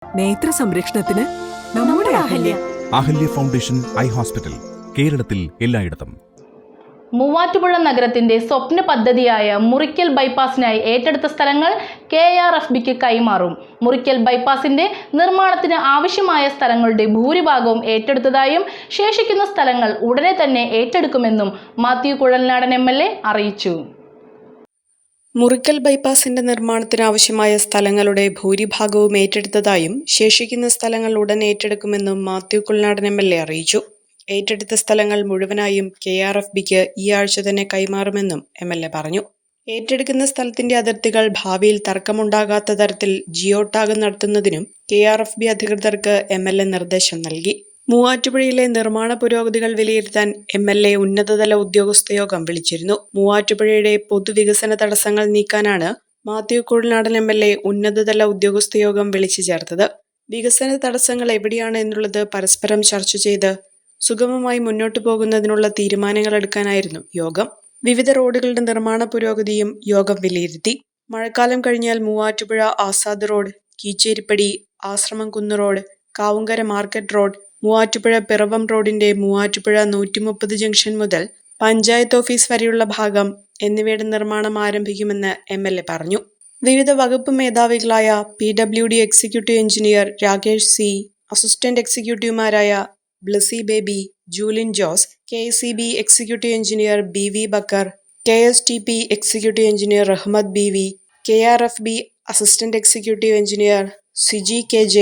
നേത്ര സംരക്ഷണത്തിന് നമ്മുടെ Ahalya. Ahalya foundation eye hospital, കേരളത്തിൽ എല്ലായിടത്തും. മൂവാറ്റുപുഴ നഗരത്തിന്റെ സ്വപ്ന പദ്ധതിയായ മുറിക്കൽ ബൈപ്പാസിനായി ഏറ്റെടുത്ത സ്ഥലങ്ങൾ KRFBക്ക് കൈമാറും. മുറിക്കൽ ബൈപ്പാസിന്റെ നിർമ്മാണത്തിന് ആവശ്യമായ സ്ഥലങ്ങളുടെ ഭൂരിഭാഗവും ഏറ്റെടുത്തതായും ശേഷിക്കുന്ന സ്ഥലങ്ങൾ ഉടനെ തന്നെ ഏറ്റെടുക്കുമെന്നും മാത്യു കുഴൽനാടൻ MLA അറിയിച്ചു. മുറിക്കൽ ബൈപ്പാസിന്റെ നിർമ്മാണത്തിന് ആവശ്യമായ സ്ഥലങ്ങളുടെ ഭൂരിഭാഗവും ഏറ്റെടുത്തതായും ശേഷിക്കുന്ന സ്ഥലങ്ങൾ ഉടൻ ഏറ്റെടുക്കുമെന്നും മാത്യു കുഴൽനാടൻ MLA അറിയിച്ചു. ഏറ്റെടുത്ത സ്ഥലങ്ങൾ മുഴുവനായും KRFBക്ക് ഈ ആഴ്ച തന്നെ കൈമാറുമെന്നും MLA പറഞ്ഞു. ഏറ്റെടുക്കുന്ന സ്ഥലത്തിന്റെ അതിർത്തികൾ ഭാവിയിൽ തർക്കമുണ്ടാകാത്ത തരത്തിൽ ജിയോ ടാഗ് നടത്തുന്നതിനും KRFB അധികൃതർക്ക് MLA നിർദ്ദേശം നൽകി. മൂവാറ്റുപുഴയിലെ നിർമ്മാണ പുരോഗതികൾ വിലയിരുത്താൻ MLA ഉന്നതതല ഉദ്യോഗസ്ഥ യോഗം വിളിച്ചിരുന്നു. മൂവാറ്റുപുഴയുടെ പൊതുവികസന തടസ്സങ്ങൾ നീക്കാനാണ് മാത്യു കുഴൽനാടൻ MLA ഉന്നതതല ഉദ്യോഗസ്ഥ യോഗം വിളിച്ചു ചേർത്തത്. വികസന തടസ്സങ്ങൾ എവിടെയാണ് എന്നുള്ളത് പരസ്പരം ചർച്ച ചെയ്ത് സുഗമമായി മുന്നോട്ടു പോകുന്നതിനുള്ള തീരുമാനങ്ങൾ എടുക്കാനായിരുന്നു യോഗം. വിവിധ റോഡുകളുടെ നിർമ്മാണ പുരോഗതിയും യോഗം വിലയിരുത്തി. മഴക്കാലം കഴിഞ്ഞാൽ Muvattupuzha Azad road, Keecheripadi Ashramamkunnu road, Kavumkara market road, Muvattupuzha Piravam റോഡിന്റെ മൂവാറ്റുപുഴ 130 ജംഗ്ഷൻ മുതൽ പഞ്ചായത്ത് ഓഫീസ് വരെയുള്ള ഭാഗം എന്നിവയുടെ നിർമ്മാണം ആരംഭിക്കുമെന്ന് MLA പറഞ്ഞു. വിവിധ വകുപ്പ് മേധാവികളായ PWD executive engineer Rakesh C, assistant എക്സിക്യൂട്ടീവുമാരായ Blessy Baby, Julin Jose, KCB executive engineer BV Bakkar, KSTP executive engineer Rahmath BV, KRFB assistant executive engineer Siji KJ,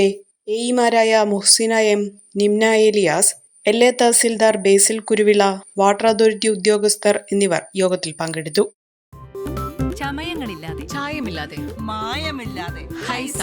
AEമാരായ Muhsina M, Nimna Elias, LA tahsildar Basil Kuruvila, water authority ഉദ്യോഗസ്ഥർ എന്നിവർ യോഗത്തിൽ പങ്കെടുത്തു. ചമയങ്ങളില്ലാതെ, ചായമില്ലാതെ, മായമില്ലാതെ, ഹൈസ